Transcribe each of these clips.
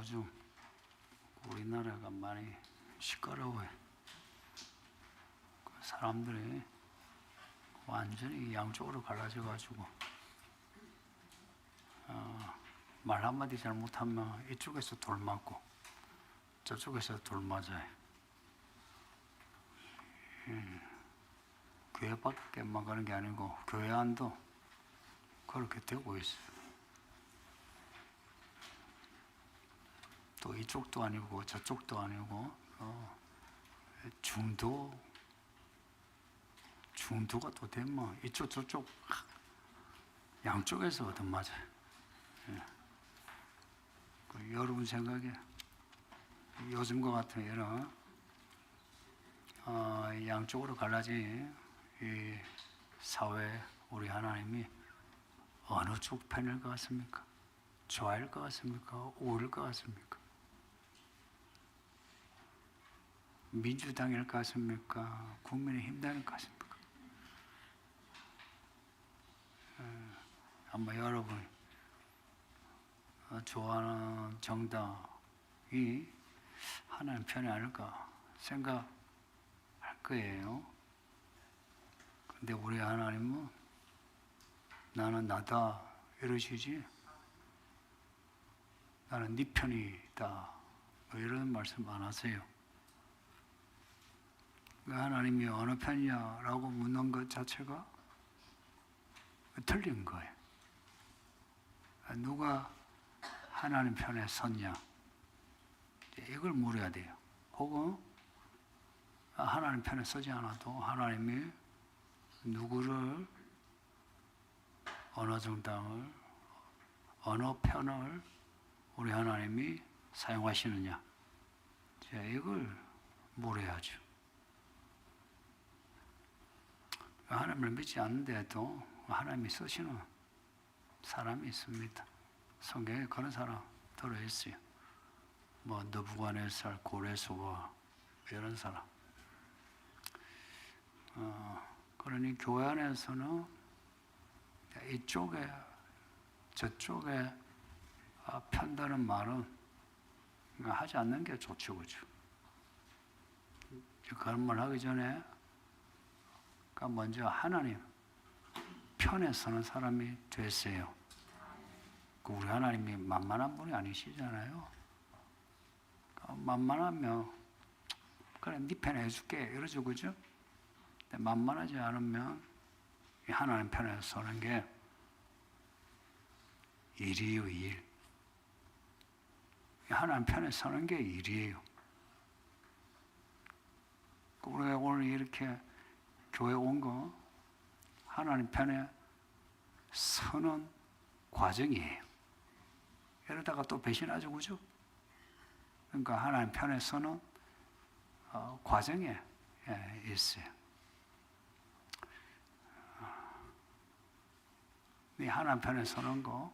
요즘 우리나라가 많이 시끄러워요. 사람들이 완전히 양쪽으로 갈라져가지고 말 한마디 잘못하면 이쪽에서 돌 맞고 저쪽에서 돌 맞아요. 교회 밖에만 가는 게 아니고 교회 안도 그렇게 되고 있어요. 또 이쪽도 아니고 저쪽도 아니고 중도가 또 되면 이쪽 저쪽 양쪽에서 얻어 맞아요. 여러분 생각에 요즘과 같은 이런 양쪽으로 갈라진 이 사회, 우리 하나님이 어느 쪽 편일 것 같습니까? 좌일 것 같습니까? 우일 것 같습니까? 민주당일 것 같습니까? 국민의힘당일 것 같습니까? 아마 여러분 좋아하는 정당이 하나님 편이 아닐까 생각할 거예요. 근데 우리 하나님은 나는 나다 이러시지, 나는 네 편이다 뭐 이런 말씀 안 하세요. 하나님이 어느 편이냐라고 묻는 것 자체가 틀린 거예요. 누가 하나님 편에 섰냐, 이걸 물어야 돼요. 혹은 하나님 편에 서지 않아도 하나님이 누구를, 어느 정당을, 어느 편을 우리 하나님이 사용하시느냐, 이걸 물어야죠. 하나님을 믿지 않는데도 하나님이 쓰시는 사람이 있습니다. 성경에 그런 사람 들어있어요. 뭐 느부갓네살, 고레스와 이런 사람. 그러니 교회 안에서는 이쪽에 저쪽에 편다는 말은 하지 않는 게 좋죠, 그죠? 그런 말 하기 전에 먼저 하나님 편에 서는 사람이 됐어요. 우리 하나님이 만만한 분이 아니시잖아요. 만만하면 그래 네 편에 해줄게 이러죠, 그죠? 근데 만만하지 않으면 하나님 편에 서는 게 일이에요, 일. 하나님 편에 서는 게 일이에요. 우리가 오늘 이렇게 교회 온 거 하나님 편에 서는 과정이에요. 이러다가 또 배신하죠, 그죠? 그러니까 하나님 편에 서는 과정에 있어요. 이 하나님 편에 서는 거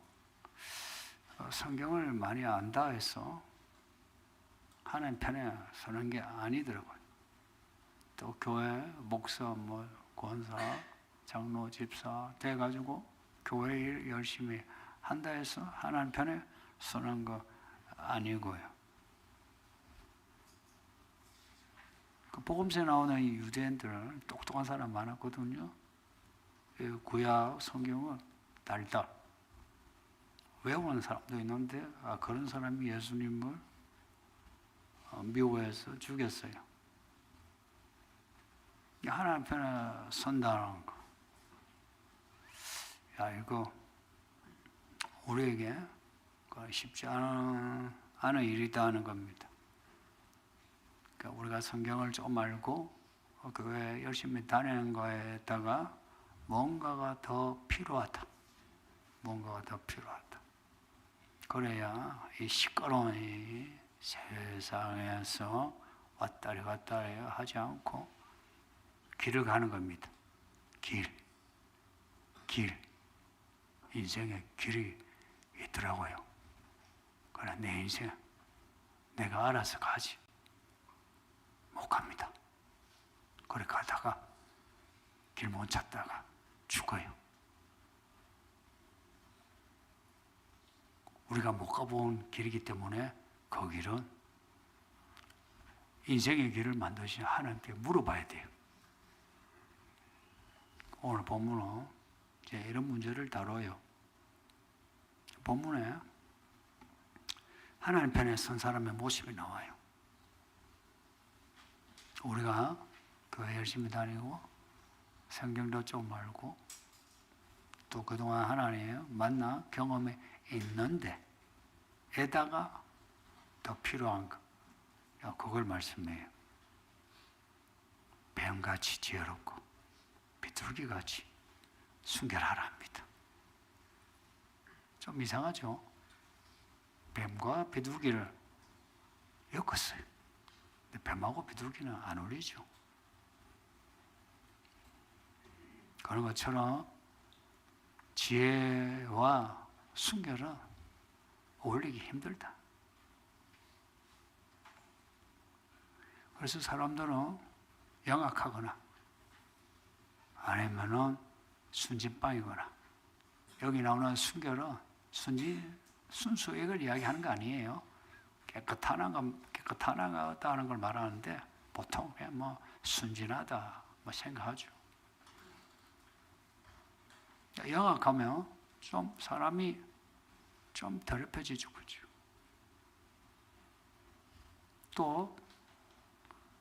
성경을 많이 안다 해서 하나님 편에 서는 게 아니더라고요. 또 교회 목사, 권사, 장로, 집사 돼가지고 교회 일 열심히 한다 해서 하나님 편에 서는 거 아니고요. 그 복음서에 나오는 이 유대인들은 똑똑한 사람 많았거든요. 구약 성경을 달달 외우는 사람도 있는데 그런 사람이 예수님을 미워해서 죽였어요. 하나님 편에 선다는 거, 이거 우리에게 쉽지 않은 일이다 하는 겁니다. 그러니까 우리가 성경을 좀 알고 교회 열심히 다니는 거에다가 뭔가가 더 필요하다. 그래야 이 시끄러운 이 세상에서 왔다리 갔다리 하지 않고 길을 가는 겁니다. 길. 인생에 길이 있더라고요. 그래, 내 인생 내가 알아서 가지. 못 갑니다. 그래 가다가 길 못 찾다가 죽어요. 우리가 못 가본 길이기 때문에 그 길은 인생의 길을 만드신 하나님께 물어봐야 돼요. 오늘 본문은 이제 이런 문제를 다뤄요. 본문에 하나님 편에 선 사람의 모습이 나와요. 우리가 교회 열심히 다니고 성경도 좀 알고 또 그동안 하나님 만나 경험에 있는데 에다가 더 필요한 거 그걸 말씀해요. 뱀같이 지혜롭고 비둘기같이 순결하라 합니다. 좀 이상하죠? 뱀과 비둘기를 엮었어요. 근데 뱀하고 비둘기는 안 어울리죠. 그런 것처럼 지혜와 순결은 어울리기 힘들다. 그래서 사람들은 영악하거나 아니면은 순진빵이거나 여기 나오는 순결은 순수액을 이야기하는 거 아니에요. 깨끗하다는 걸 말하는데 보통 그냥 뭐 순진하다 뭐 생각하죠. 영악하면 좀 사람이 좀 더럽혀지죠, 그죠? 또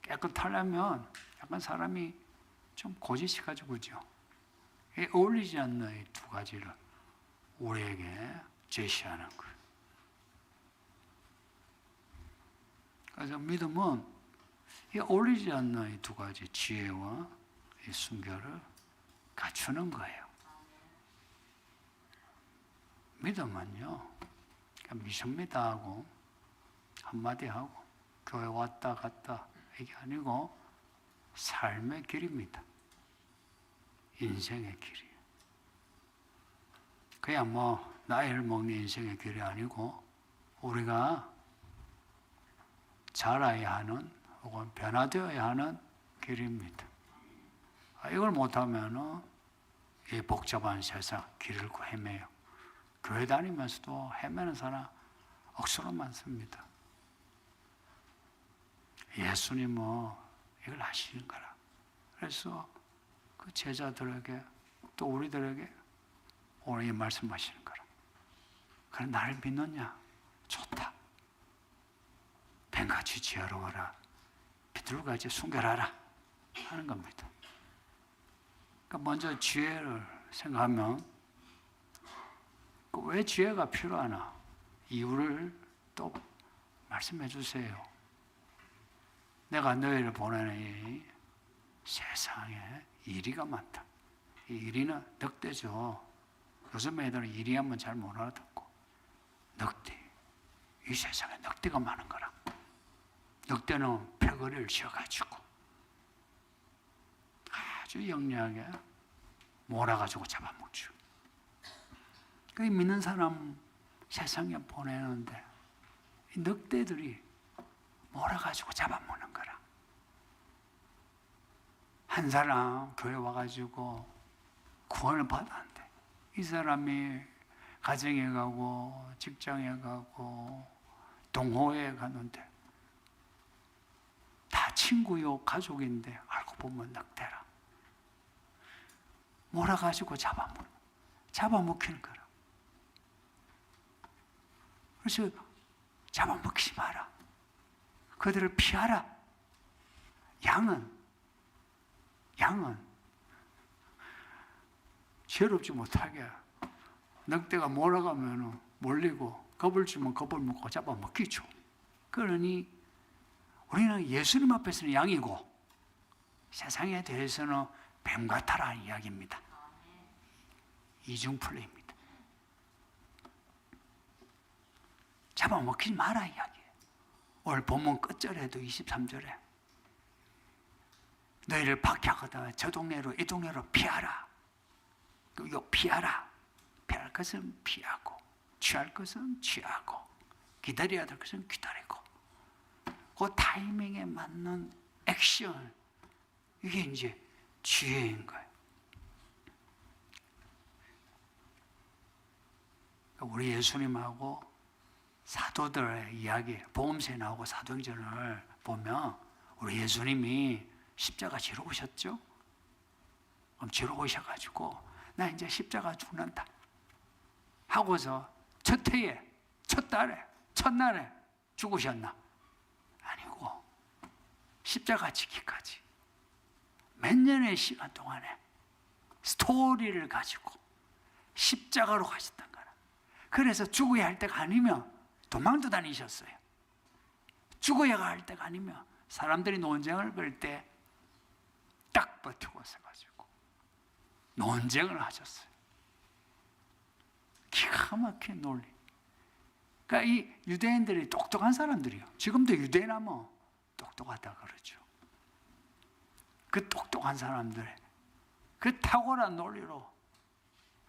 깨끗하려면 약간 사람이 좀 고지식하죠, 그죠? 어울리지 않는 이 두 가지를 우리에게 제시하는 거예요. 그래서 믿음은 이 어울리지 않는 이 두 가지 지혜와 이 순결을 갖추는 거예요. 믿음은요, 미십니다 하고 한마디 하고 교회 왔다 갔다 이게 아니고 삶의 길입니다. 인생의 길이에요. 그냥 뭐 나이를 먹는 인생의 길이 아니고 우리가 자라야 하는 혹은 변화되어야 하는 길입니다. 이걸 못하면 이 복잡한 세상 길을 헤매요. 교회 다니면서도 헤매는 사람 억수로 많습니다. 예수님은 이걸 아시는 거라. 그래서 그 제자들에게 또 우리들에게 오늘 이 말씀하시는 거라. 그래 나를 믿느냐? 좋다. 뱀같이 지혜로워라. 비둘기같이 순결하라 하는 겁니다. 그러니까 먼저 지혜를 생각하면 왜 지혜가 필요하나? 이유를 또 말씀해 주세요. 내가 너희를 보내는 이 세상에 이리가 많다. 이 이리는 늑대죠. 요즘 애들은 이리 하면 잘 못 알아듣고 늑대. 이 세상에 늑대가 많은 거라. 늑대는 패거리를 씌워가지고 아주 영리하게 몰아가지고 잡아먹죠. 그 믿는 사람 세상에 보내는데 이 늑대들이 몰아가지고 잡아먹는 거라. 한 사람 교회 와가지고 구원을 받았는데 이 사람이 가정에 가고 직장에 가고 동호회에 갔는데 다 친구요 가족인데 알고 보면 늑대라. 몰아가지고 잡아먹히는 거라. 그래서 잡아먹히지 마라. 그들을 피하라. 양은 죄롭지 못하게 늑대가 몰아가면 몰리고 겁을 주면 겁을 먹고 잡아먹히죠. 그러니 우리는 예수님 앞에서는 양이고 세상에 대해서는 뱀 같아라는 이야기입니다. 이중플레이입니다. 잡아먹히지 마라 이야기예요. 오늘 본문 끝절에도 23절에 너희를 박해하거든 저 동네로 이 동네로 피하라. 이거 피하라. 피할 것은 피하고 취할 것은 취하고 기다려야 될 것은 기다리고 그 타이밍에 맞는 액션 이게 이제 지혜인 거예요. 우리 예수님하고 사도들의 이야기, 복음서에 나오고 사도행전을 보면 우리 예수님이 십자가 지러 오셨죠? 그럼 지러 오셔가지고 나 이제 십자가 죽는다 하고서 첫 해에, 첫 달에, 첫날에 죽으셨나? 아니고 십자가 지기까지 몇 년의 시간 동안에 스토리를 가지고 십자가로 가셨던 거라. 그래서 죽어야 할 때가 아니면 도망도 다니셨어요. 죽어야 할 때가 아니면 사람들이 논쟁을 걸 때 딱 버티고 서가지고 논쟁을 하셨어요. 기가 막힌 논리. 그러니까 이 유대인들이 똑똑한 사람들이요. 지금도 유대인하면 똑똑하다 그러죠. 그 똑똑한 사람들, 그 탁월한 논리로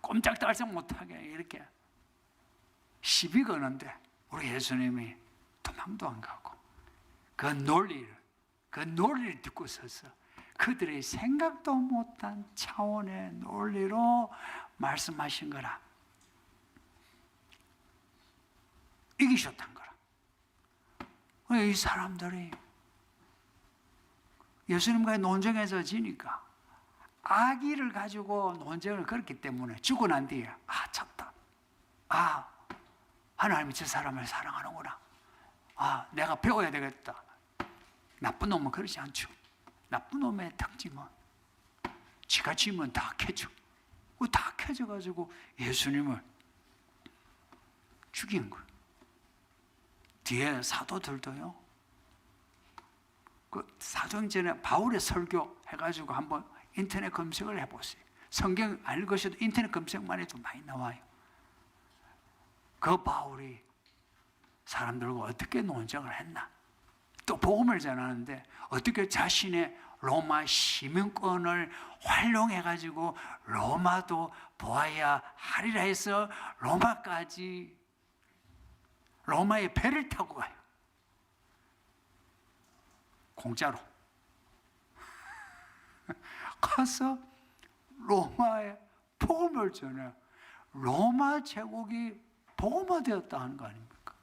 꼼짝달싹 못하게 이렇게 시비 거는데 우리 예수님이 도망도 안 가고 그 논리를 듣고 서서 그들의 생각도 못한 차원의 논리로 말씀하신 거라. 이기셨단 거라. 이 사람들이 예수님과의 논쟁에서 지니까 악의를 가지고 논쟁을 걸었기 때문에 죽고 난 뒤에 졌다. 하나님이 저 사람을 사랑하는구나. 내가 배워야 되겠다. 나쁜 놈은 그러지 않죠. 나쁜 놈의 특징은 지가 지면 다 캐져. 다 캐져가지고 예수님을 죽인 거예요. 뒤에 사도들도요. 그 사도행전에 바울의 설교 해가지고 한번 인터넷 검색을 해보세요. 성경 안 읽으셔도 인터넷 검색만 해도 많이 나와요. 그 바울이 사람들과 어떻게 논쟁을 했나? 또 복음을 전하는데 어떻게 자신의 로마 시민권을 활용해가지고 로마도 보아야 하리라 해서 로마까지 로마의 배를 타고 가요. 공짜로. 가서 로마에 복음을 전해 로마 제국이 복음화되었다 하는 거 아닙니까?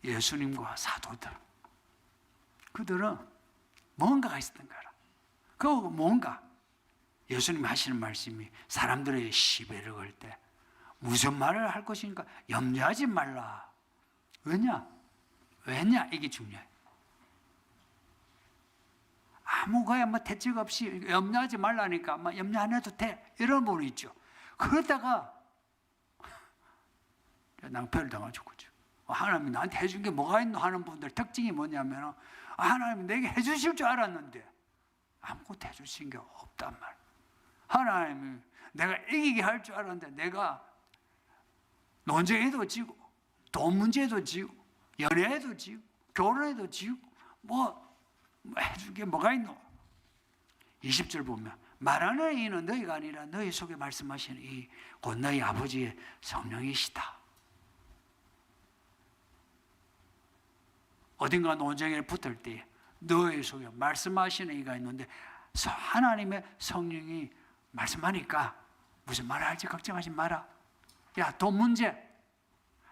예수님과 사도들, 그들은 뭔가가 있었던 거라. 그 뭔가 예수님이 하시는 말씀이 사람들의 시비를 걸 때 무슨 말을 할 것인가 염려하지 말라. 왜냐? 이게 중요해. 아무 거야 대책 없이 염려하지 말라니까 염려 안 해도 돼 이런 분이 있죠. 그러다가 낭패를 당하죠. 그죠? 하나님이 나한테 해준 게 뭐가 있노 하는 분들 특징이 뭐냐면 하나님이 내게 해주실 줄 알았는데 아무것도 해주신 게 없단 말. 하나님이 내가 이기게 할 줄 알았는데 내가 논쟁에도 지고 돈 문제도 지고 연애에도 지고 결혼에도 지고 해준 게 뭐가 있노? 20절 보면 말하는 이는 너희가 아니라 너희 속에 말씀하시는 이 곧 너희 아버지의 성령이시다. 어딘가 논쟁에 붙을 때 너희 속에 말씀하시는 이가 있는데 하나님의 성령이 말씀하니까 무슨 말을 할지 걱정하지 마라. 야, 돈 문제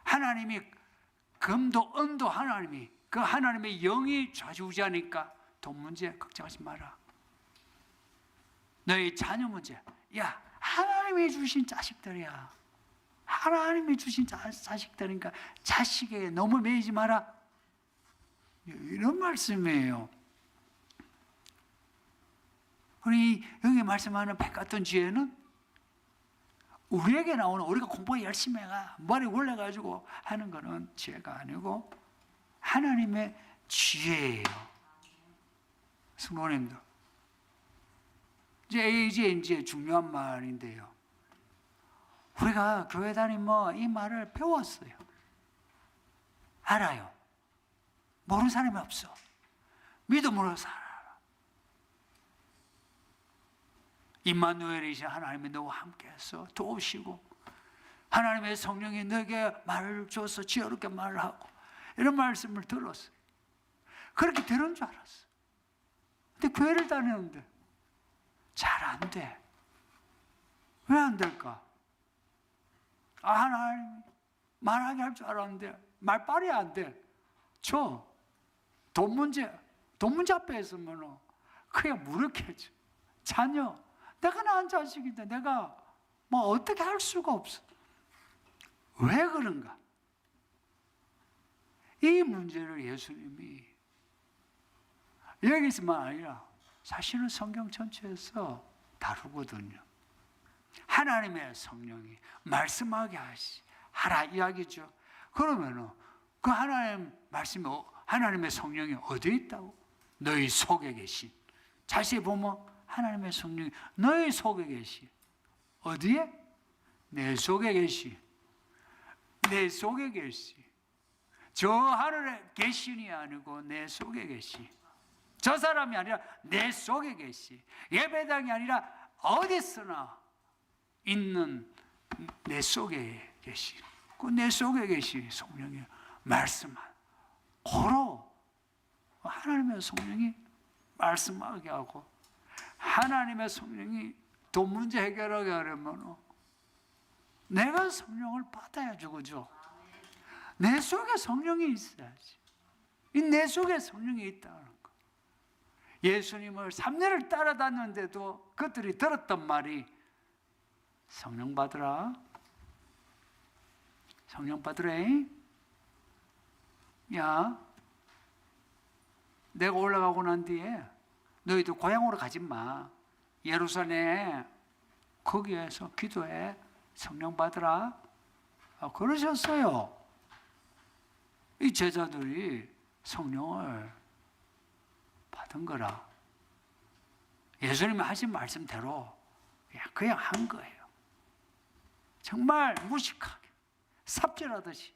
하나님이 금도 은도 하나님이 그 하나님의 영이 좌지우지하니까 돈 문제 걱정하지 마라. 너희 자녀 문제, 야, 하나님이 주신 자식들이야. 하나님이 주신 자식들이니까 자식에게 너무 매이지 마라. 이런 말씀이에요. 우리 여기 말씀하는 백 같은 지혜는 우리에게 나오는 우리가 공부 열심히 해가 머리 굴려가지고 하는 거는 지혜가 아니고 하나님의 지혜예요. 성도님들, 이제 중요한 말인데요. 우리가 교회 다니면 이 말을 배웠어요. 알아요. 모르는 사람이 없어. 믿음으로 살아라. 임마누엘이신 하나님이 너와 함께해서 도우시고 하나님의 성령이 너에게 말을 줘서 지혜롭게 말을 하고 이런 말씀을 들었어요. 그렇게 되는 줄 알았어. 근데 교회를 다니는데 잘 안 돼. 왜 안 될까? 하나님 말하게 할 줄 알았는데 말빨이 안 돼. 돈 문제 앞에 있으면 그냥 무력해져. 자녀, 내가 낳은 자식인데 내가 뭐 어떻게 할 수가 없어. 왜 그런가? 이 문제를 예수님이 여기서만 아니라 사실은 성경 전체에서 다루거든요. 하나님의 성령이 말씀하게 하라 이야기죠. 그러면은 그 하나님 말씀이 하나님의 성령이 어디에 있다고? 너희 속에 계신. 자세히 보면 하나님의 성령이 너희 속에 계신. 어디에? 내 속에 계신. 내 속에 계신. 저 하늘에 계신이 아니고 내 속에 계신. 저 사람이 아니라 내 속에 계신. 예배당이 아니라 어디서나 있는 내 속에 계신. 그 내 속에 계신 성령이 말씀한. 고로 하나님의 성령이 말씀하게 하고, 하나님의 성령이 돈 문제 해결하게 하려면 내가 성령을 받아야죠. 그죠? 내 속에 성령이 있어야지. 이 내 속에 성령이 있다는 거. 예수님을 3년을 따라다녔는데도 그들이 들었던 말이 성령 받으라. 성령 받으래. 야, 내가 올라가고 난 뒤에 너희도 고향으로 가지 마. 예루살렘 거기에서 기도해. 성령 받으라. 그러셨어요. 이 제자들이 성령을 받은 거라. 예수님이 하신 말씀대로 그냥 한 거예요. 정말 무식하게 삽질하듯이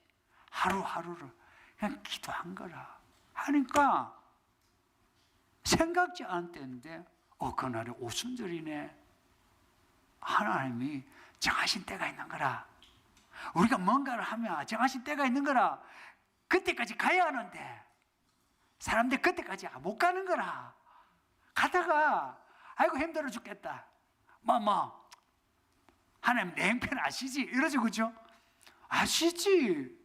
하루하루를 그냥 기도한 거라. 하니까 생각지 않은 때인데 그날이 오순절이네. 하나님이 정하신 때가 있는 거라. 우리가 뭔가를 하면 정하신 때가 있는 거라. 그때까지 가야 하는데 사람들 그때까지 못 가는 거라. 가다가 아이고 힘들어 죽겠다. 하나님 내 형편 아시지? 이러죠. 그죠? 아시지.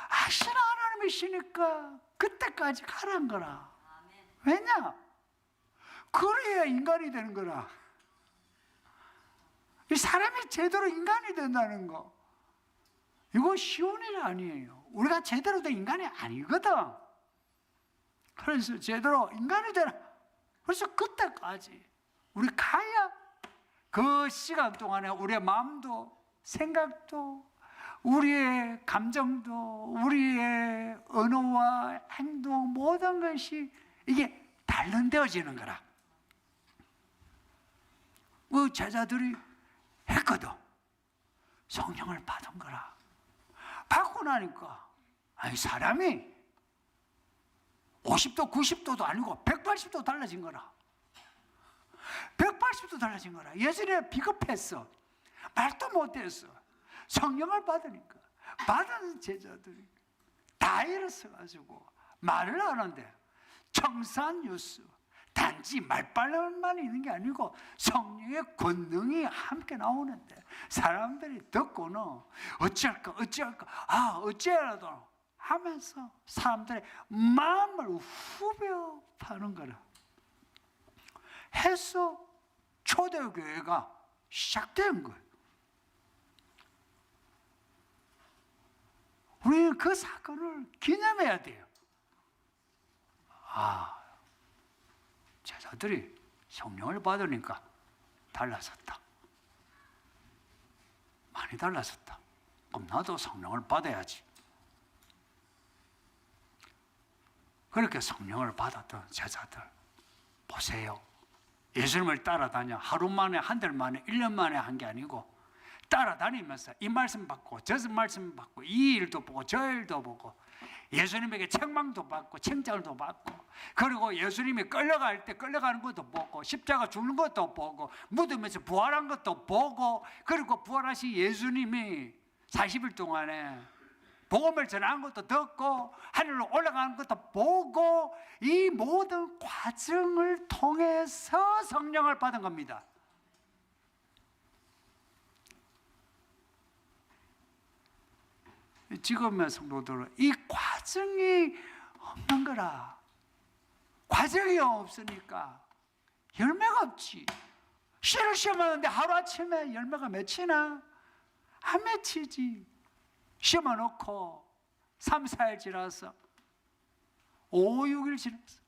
아시는 하나님이시니까 그때까지 가라는 거라. 왜냐? 그래야 인간이 되는 거라. 이 사람이 제대로 인간이 된다는 거, 이거 쉬운 일 아니에요. 우리가 제대로 된 인간이 아니거든. 그래서 제대로 인간이 되라. 그래서 그때까지 우리 가야 그 시간 동안에 우리의 마음도 생각도 우리의 감정도 우리의 언어와 행동 모든 것이 이게 단련되어지는 거라. 그 제자들이 했거든. 성령을 받은 거라. 받고 나니까 사람이 50도 90도도 아니고 180도 달라진 거라. 180도 달라진 거라. 예전에 비겁했어. 말도 못했어. 성령을 받으니까 받은 제자들이 다 일어서가지고 말을 하는데 청산유수, 단지 말빨만 있는 게 아니고 성령의 권능이 함께 나오는데 사람들이 듣고는 어찌할까 어찌해라도 하면서 사람들의 마음을 후벼 파는 거라. 해서 초대교회가 시작된 거예요. 우리는 그 사건을 기념해야 돼요. 제자들이 성령을 받으니까 달라졌다. 많이 달라졌다. 그럼 나도 성령을 받아야지. 그렇게 성령을 받았던 제자들 보세요. 예수님을 따라다녀 하루 만에, 한 달 만에, 1년 만에 한 게 아니고 따라다니면서 이 말씀 받고 저 말씀 받고 이 일도 보고 저 일도 보고 예수님에게 책망도 받고 칭찬도 받고, 그리고 예수님이 끌려갈 때 끌려가는 것도 보고 십자가 죽는 것도 보고 무덤에서 부활한 것도 보고, 그리고 부활하신 예수님이 40일 동안에 복음을 전한 것도 듣고 하늘로 올라가는 것도 보고, 이 모든 과정을 통해서 성령을 받은 겁니다. 지금의 성도들은 이 과정이 없는 거라. 과정이 없으니까 열매가 없지. 씨를 심었는데 하루아침에 열매가 맺히나? 안 맺히지. 심어놓고 3, 4일 지나서 5, 6일 지나서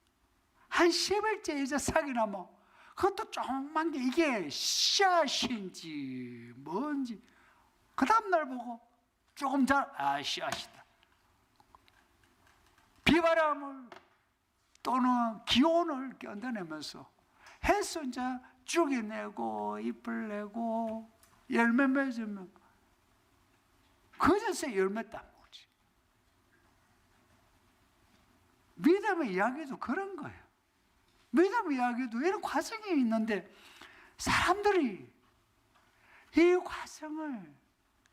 한 10일째 이제 싹이 나면 그것도 조그만 게 이게 씨앗인지 뭔지 그 다음날 보고 조금 잘 씨앗이다. 비바람을 또는 기온을 견뎌내면서 해서 이제 쭉이 내고 잎을 내고 열매 맺으면 그제서 열매 따먹지. 믿음의 이야기도 그런 거예요. 믿음의 이야기도 이런 과정이 있는데 사람들이 이 과정을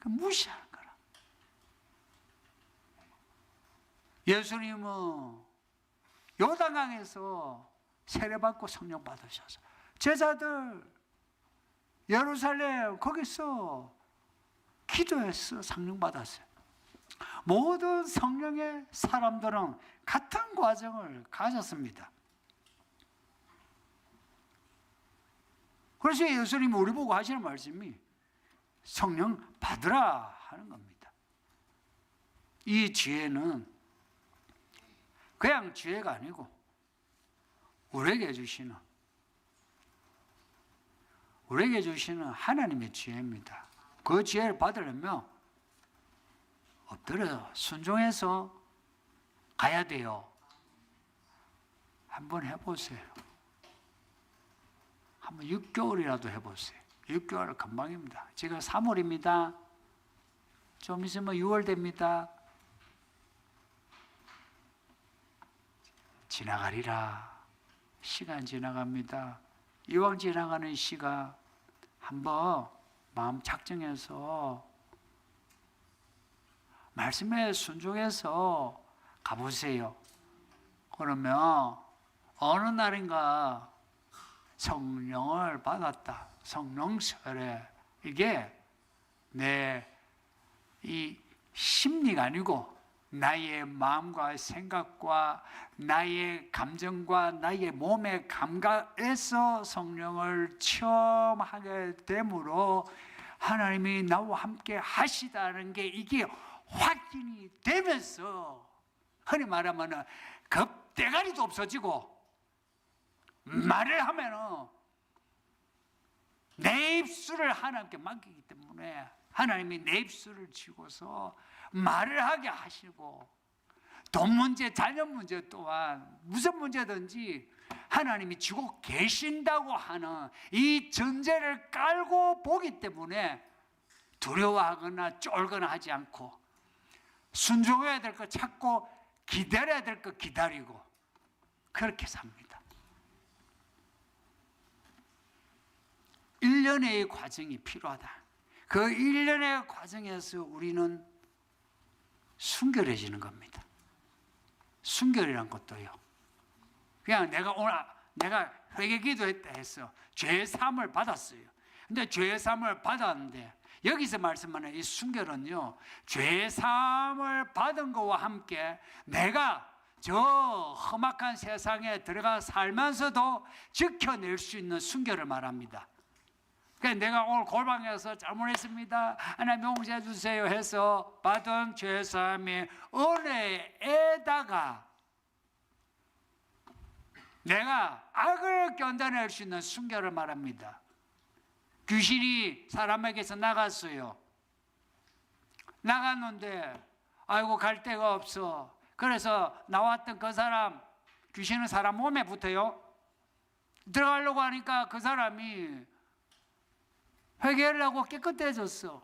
무시하는 거라. 예수님은 요단강에서 세례받고 성령 받으셔서 제자들 예루살렘 거기서 기도해서 성령 받았어요. 모든 성령의 사람들은 같은 과정을 가졌습니다. 그래서 예수님이 우리 보고 하시는 말씀이 성령 받으라 하는 겁니다. 이 지혜는 그냥 지혜가 아니고 우리에게 주시는 하나님의 지혜입니다. 그 지혜를 받으려면 엎드려 순종해서 가야 돼요. 한번 해보세요. 한번 6개월이라도 해보세요. 6개월은 금방입니다. 지금 3월입니다. 좀 있으면 6월 됩니다. 지나가리라. 시간 지나갑니다. 이왕 지나가는 시가 한번 마음 작정해서 말씀에 순종해서 가보세요. 그러면 어느 날인가 성령을 받았다. 성령 세례. 이게 내 이 심리가 아니고 나의 마음과 생각과 나의 감정과 나의 몸의 감각에서 성령을 체험하게 되므로 하나님이 나와 함께 하시다는 게 이게 확인이 되면서 흔히 말하면 겁대가리도 없어지고 말을 하면은 내 입술을 하나님께 맡기기 때문에 하나님이 내 입술을 쥐고서 말을 하게 하시고 돈 문제, 자녀 문제 또한 무슨 문제든지 하나님이 쥐고 계신다고 하는 이 전제를 깔고 보기 때문에 두려워하거나 쫄거나 하지 않고 순종해야 될 거 찾고 기다려야 될 거 기다리고 그렇게 삽니다. 1년의 과정이 필요하다. 그 1년의 과정에서 우리는 순결해지는 겁니다. 순결이란 것도요. 그냥 내가 회개 기도했다 해서 죄 사함을 받았어요. 근데 죄 사함을 받았는데 여기서 말씀하는 이 순결은요, 죄 사함을 받은 것과 함께 내가 저 험악한 세상에 들어가 살면서도 지켜낼 수 있는 순결을 말합니다. 그러니까 내가 오늘 골방에서 잘못했습니다. 하나님 용서해 주세요 해서 받은 죄사함의 은혜에다가 내가 악을 견뎌낼 수 있는 순결을 말합니다. 귀신이 사람에게서 나갔어요. 나갔는데 아이고 갈 데가 없어. 그래서 나왔던 그 사람, 귀신은 사람 몸에 붙어요. 들어가려고 하니까 그 사람이 회개를 하고 깨끗해졌어.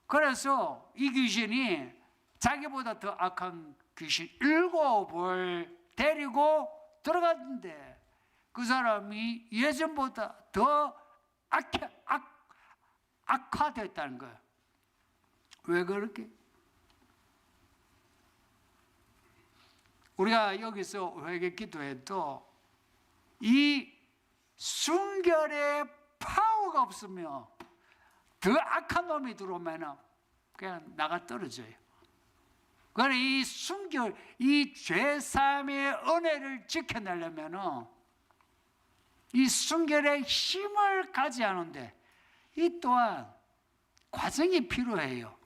그래서 이 귀신이 자기보다 더 악한 귀신 7을 데리고 들어갔는데 그 사람이 예전보다 더 악화됐다는 거예요. 왜 그렇게? 우리가 여기서 회개 기도해도 이 순결의 파워가 없으면 더 악한 놈이 들어오면 그냥 나가 떨어져요. 그러나 이 순결, 이 죄사함의 은혜를 지켜내려면 이 순결의 힘을 가지 않은데 이 또한 과정이 필요해요.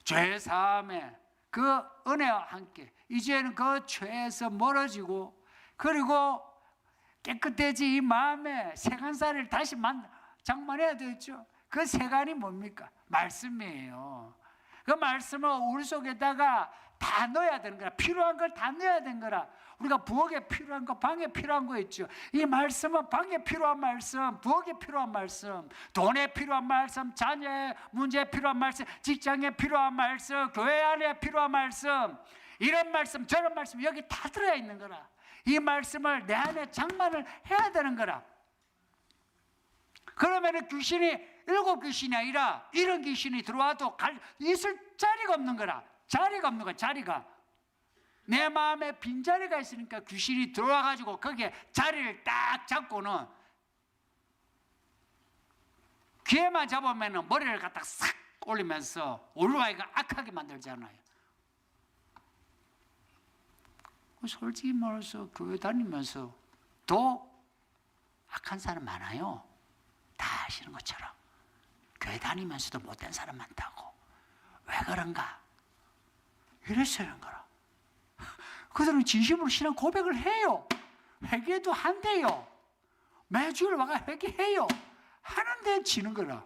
죄사함의 그 은혜와 함께 이제는 그 죄에서 멀어지고 그리고 깨끗해지 이 마음에 세간살을 다시 장만해야 되죠. 그 세간이 뭡니까? 말씀이에요. 그 말씀을 우리 속에다가 다 넣어야 되는 거라. 필요한 걸 다 넣어야 되는 거라. 우리가 부엌에 필요한 거, 방에 필요한 거 있죠. 이 말씀은 방에 필요한 말씀, 부엌에 필요한 말씀, 돈에 필요한 말씀, 자녀의 문제에 필요한 말씀, 직장에 필요한 말씀, 교회 안에 필요한 말씀, 이런 말씀, 저런 말씀 여기 다 들어야 있는 거라. 이 말씀을 내 안에 장만을 해야 되는 거라. 그러면 귀신이 7귀신이 아니라 이런 귀신이 들어와도 있을 자리가 없는 거라. 자리가 없는 거야. 자리가. 내 마음에 빈자리가 있으니까 귀신이 들어와가지고 거기에 자리를 딱 잡고는 귀에만 잡으면 머리를 갖다 싹 올리면서 올라와이가 악하게 만들잖아요. 솔직히 말해서 교회 다니면서 더 악한 사람 많아요. 다 아시는 것처럼. 교회 다니면서도 못된 사람 많다고. 왜 그런가? 이래서 이런 거라. 그들은 진심으로 신앙 고백을 해요. 회개도 한대요. 매주일 와가 회개해요. 하는데 지는 거라.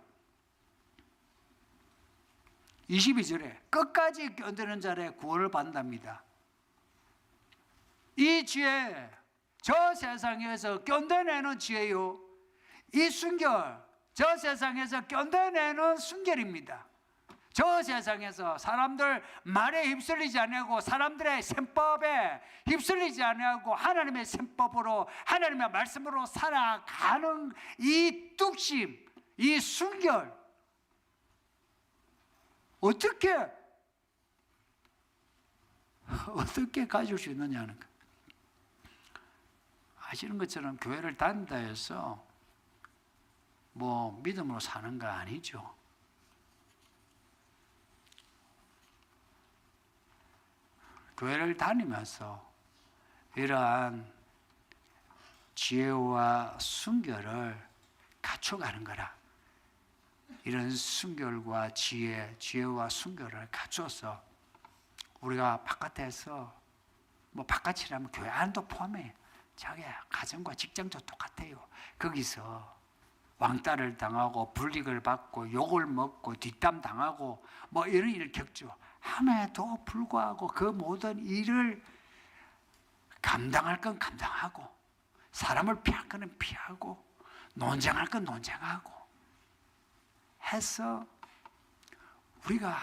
22절에 끝까지 견디는 자의 구원을 받는답니다. 이 지혜, 저 세상에서 견뎌내는 지혜요. 이 순결, 저 세상에서 견뎌내는 순결입니다. 저 세상에서 사람들 말에 휩쓸리지 않고 사람들의 셈법에 휩쓸리지 않고 하나님의 셈법으로 하나님의 말씀으로 살아가는 이 뚝심, 이 순결 어떻게 가질 수 있느냐는 거. 아시는 것처럼 교회를 다닌다 해서 뭐 믿음으로 사는 거 아니죠. 교회를 다니면서 이러한 지혜와 순결을 갖춰가는 거라. 이런 순결과 지혜와 순결을 갖춰서 우리가 바깥에서 뭐 바깥이라면 교회 안도 포함해. 자기 가정과 직장도 똑같아요. 거기서 왕따를 당하고 불이익을 받고 욕을 먹고 뒷담 당하고 뭐 이런 일을 겪죠. 함에도 불구하고 그 모든 일을 감당할 건 감당하고 사람을 피할 건 피하고 논쟁할 건 논쟁하고 해서 우리가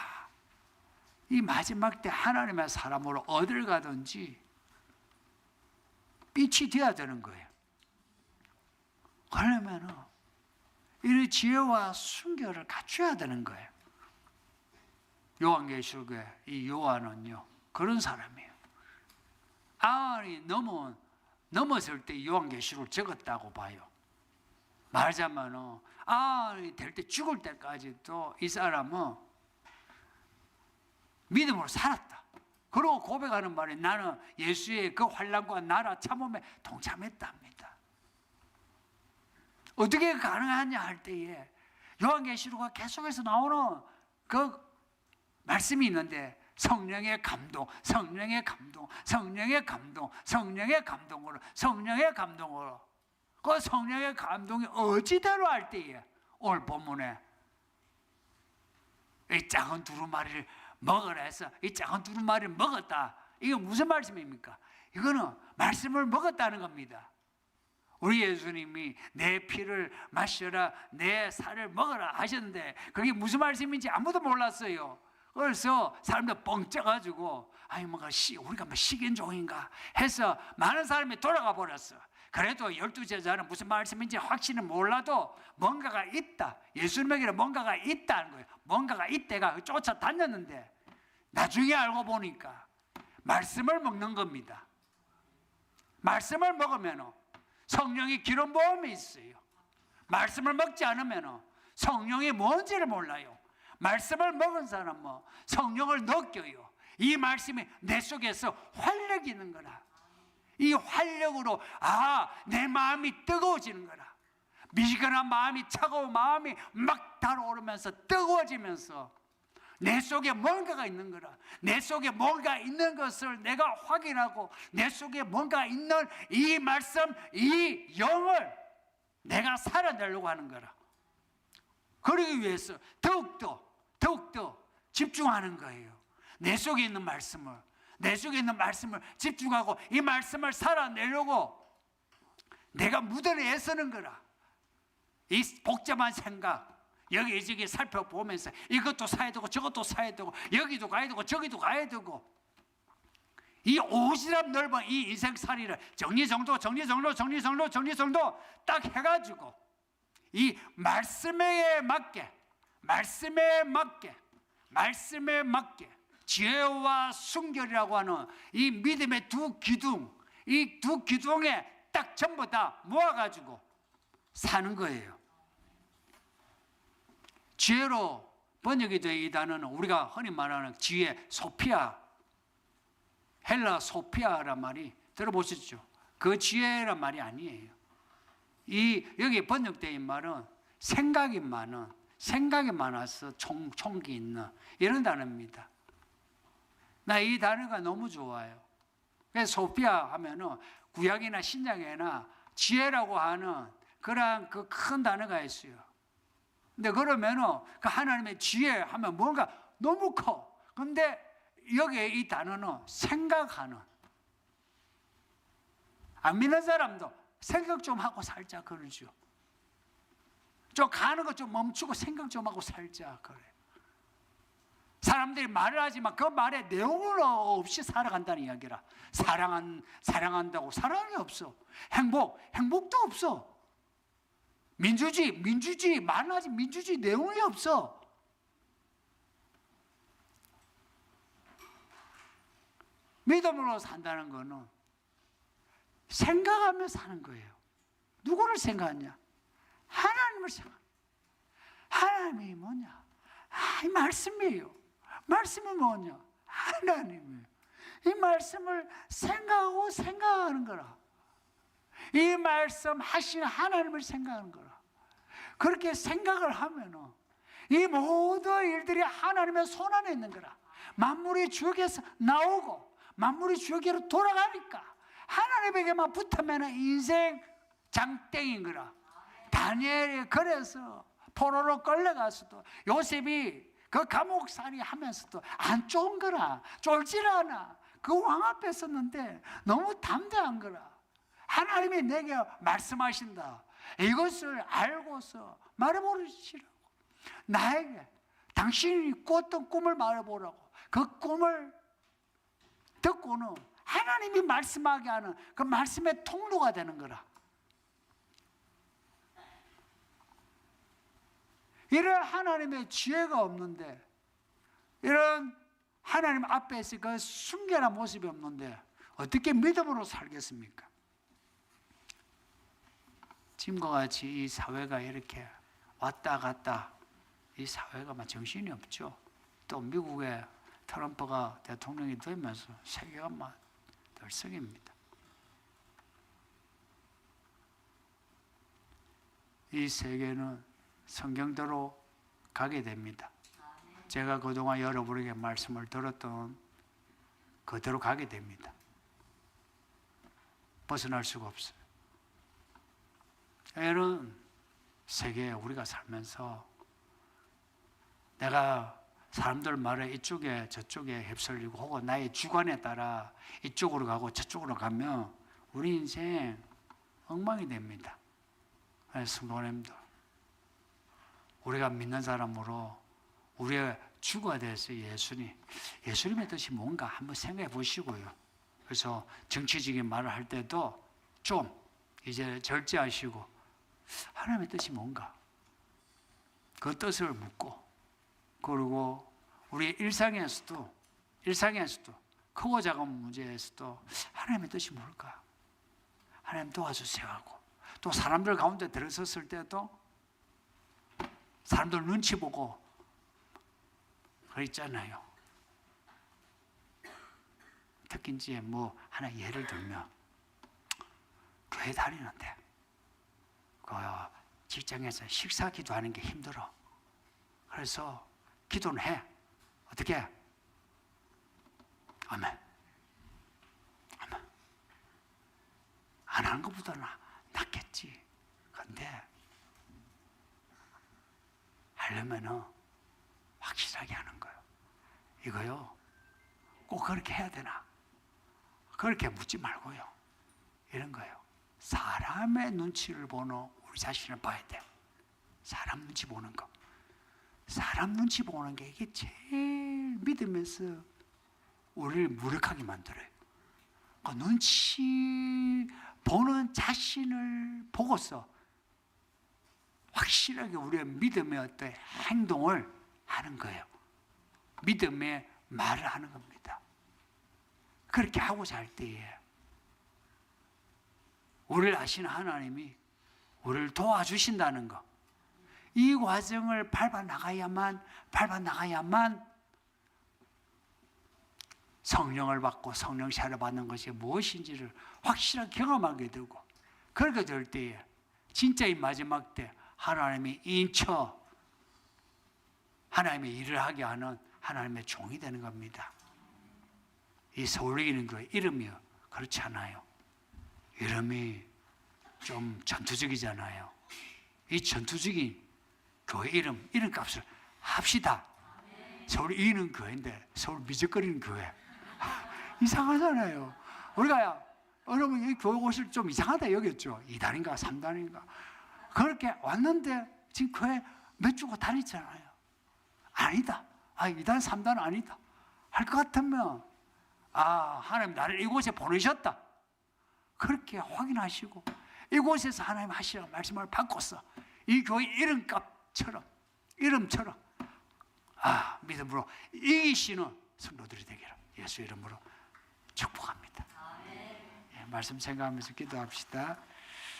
이 마지막 때 하나님의 사람으로 어딜 가든지 빛이 되어야 되는 거예요. 그러면 이 지혜와 순결을 갖춰야 되는 거예요. 요한계시록에 이 요한은요 그런 사람이에요. 아안이 넘었을 때 요한계시록을 적었다고 봐요. 말하자면 아안이 될 때 죽을 때까지도 이 사람은 믿음으로 살았다. 그러고 고백하는 말이 나는 예수의 그 환난과 나라 참음에 동참했답니다. 어떻게 가능하냐 할 때에 요한계시록과 계속해서 나오는 그 말씀이 있는데 성령의 감동, 성령의 감동, 성령의 감동, 성령의 감동으로, 성령의 감동으로 그 성령의 감동이 어찌대로 할 때에 오늘 본문에 이 작은 두루마리를 먹으라 해서 이 작은 두루마리를 먹었다. 이거 무슨 말씀입니까? 이거는 말씀을 먹었다는 겁니다. 우리 예수님이 내 피를 마셔라, 내 살을 먹어라 하셨는데 그게 무슨 말씀인지 아무도 몰랐어요. 그래서 사람들 뻥 쪄가지고 아니 뭔가 우리가 뭐 식인종인가 해서 많은 사람이 돌아가 버렸어. 그래도 12제자는 무슨 말씀인지 확신은 몰라도 뭔가가 있다. 예수님에게는 뭔가가 있다는 거예요. 뭔가가 있대가 쫓아다녔는데 나중에 알고 보니까 말씀을 먹는 겁니다. 말씀을 먹으면 성령이 기름 부음이 있어요. 말씀을 먹지 않으면 성령이 뭔지를 몰라요. 말씀을 먹은 사람은 성령을 느껴요. 이 말씀이 내 속에서 활력이 있는 거라. 이 활력으로 내 마음이 뜨거워지는 거라. 미지근한 마음이, 차가운 마음이 막 달아오르면서 뜨거워지면서 내 속에 뭔가가 있는 거라. 내 속에 뭔가 있는 것을 내가 확인하고 내 속에 뭔가 있는 이 말씀, 이 영을 내가 살아내려고 하는 거라. 그러기 위해서 더욱더 집중하는 거예요. 내 속에 있는 말씀을 집중하고 이 말씀을 살아내려고 내가 무던히 애쓰는 거라. 이 복잡한 생각 여기저기 살펴보면서 이것도 사야 되고 저것도 사야 되고 여기도 가야 되고 저기도 가야 되고 이 오지랖 넓은 이 인생살이를 정리정돈 딱 해가지고 이 말씀에 맞게 지혜와 순결이라고 하는 이 믿음의 두 기둥, 이 두 기둥에 딱 전부 다 모아가지고 사는 거예요. 지혜로 번역이 된 이 단어는 우리가 흔히 말하는 지혜, 소피아, 헬라 소피아란 말이 들어보셨죠? 그 지혜란 말이 아니에요. 여기 번역된 말은 생각이 많아서 총기 있는 이런 단어입니다. 나 이 단어가 너무 좋아요. 그래서 소피아 하면은 구약이나 신약에나 지혜라고 하는 그런 그 큰 단어가 있어요. 근데 그러면은 그 하나님의 지혜 하면 뭔가 너무 커. 근데 여기에 이 단어는 생각하는. 안 믿는 사람도 생각 좀 하고 살자 그러죠. 좀 가는 거 좀 멈추고 생각 좀 하고 살자 그래. 사람들이 말을 하지만 그 말에 내용은 없이 살아간다는 이야기라. 사랑한다고 사랑이 없어. 행복도 없어. 민주주의 말하지 민주주의 내용이 없어. 믿음으로 산다는 거는 생각하며 사는 거예요. 누구를 생각하냐? 하나님을 생각. 하나님이 뭐냐? 이 말씀이에요. 말씀이 뭐냐? 하나님이에요. 이 말씀을 생각하는 거라. 이 말씀 하신 하나님을 생각하는 거라. 그렇게 생각을 하면은 이 모든 일들이 하나님의 손 안에 있는 거라. 만물이 주에게서 나오고 만물이 주에게로 돌아가니까 하나님에게만 붙으면 인생 장땡인 거라. 다니엘이 그래서 포로로 끌려가서도 요셉이 그 감옥살이 하면서도 안 쫄은 거라. 쫄질 않아. 그 왕 앞에 섰는데 너무 담대한 거라. 하나님이 내게 말씀하신다. 이것을 알고서 말해보시라고. 나에게 당신이 꿨던 꿈을 말해보라고. 그 꿈을 듣고는 하나님이 말씀하게 하는 그 말씀의 통로가 되는 거라. 이런 하나님의 지혜가 없는데, 이런 하나님 앞에서 그 순결한 모습이 없는데 어떻게 믿음으로 살겠습니까? 지금과 같이 이 사회가 이렇게 왔다 갔다, 이 사회가 막 정신이 없죠. 또 미국의 트럼프가 대통령이 되면서 세계가 막 들썩입니다. 이 세계는 성경대로 가게 됩니다. 제가 그동안 여러분에게 말씀을 들었던 그대로 가게 됩니다. 벗어날 수가 없어요. 이런 세계에 우리가 살면서 내가 사람들 말에 이쪽에 저쪽에 휩쓸리고 혹은 나의 주관에 따라 이쪽으로 가고 저쪽으로 가면 우리 인생 엉망이 됩니다. 성도님들, 우리가 믿는 사람으로 우리의 주가 돼서 예수님의 뜻이 뭔가 한번 생각해 보시고요. 그래서 정치적인 말을 할 때도 좀 이제 절제하시고 하나님의 뜻이 뭔가 그 뜻을 묻고, 그리고 우리 일상에서도 크고 작은 문제에서도 하나님의 뜻이 뭘까? 하나님 도와주세요 하고, 또 사람들 가운데 들어섰을 때도 사람들 눈치 보고 그랬잖아요. 특히 이제 뭐 하나 예를 들면 교회 다니는데 그 직장에서 식사 기도하는 게 힘들어. 그래서 기도는 해. 어떻게? 아멘. 아멘. 안 하는 것보다는 낫겠지. 근데 하려면은 확실하게 하는 거예요. 이거요, 꼭 그렇게 해야 되나? 그렇게 묻지 말고요. 이런 거예요. 사람의 눈치를 보는 우리 자신을 봐야 돼. 사람 눈치 보는 거. 사람 눈치 보는 게 이게 제일 믿으면서 우리를 무력하게 만들어요. 그 눈치 보는 자신을 보고서 확실하게 우리의 믿음의 어떤 행동을 하는 거예요. 믿음의 말을 하는 겁니다. 그렇게 하고 살 때에 우리를 아시는 하나님이 우리를 도와주신다는 거, 이 과정을 밟아나가야만 성령을 받고 성령 세례 받는 것이 무엇인지를 확실하게 경험하게 되고, 그렇게 될 때에 진짜 이 마지막 때 하나님이 인쳐 하나님의 일을 하게 하는 하나님의 종이 되는 겁니다. 이 서울이는 그 이름이요, 그렇지 않아요. 이름이 좀 전투적이잖아요. 이 전투적인 교회 이름값을 합시다. 서울 이는 교회인데 서울 미적거리는 교회. 이상하잖아요. 우리가 여러분 이 교회 오실 좀 이상하다 여겼죠. 2단인가 3단인가 그렇게 왔는데 지금 교회 몇 주고 다녔잖아요. 아니다. 2단 3단 아니다 할 것 같으면 하나님 나를 이곳에 보내셨다, 그렇게 확인하시고 이곳에서 하나님 하시라고 말씀을 받고서 이 교회 이름처럼 믿음으로 이기시는 성도들이 되기를 예수 이름으로 축복합니다. 예, 말씀 생각하면서 기도합시다. 다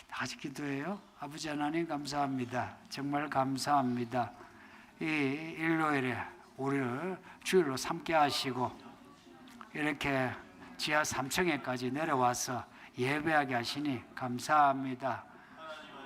같이 기도해요. 아버지 하나님 감사합니다. 정말 감사합니다. 이 일요일에 우리를 주일로 삼게 하시고 이렇게 지하 3층에까지 내려와서 예배하게 하시니 감사합니다.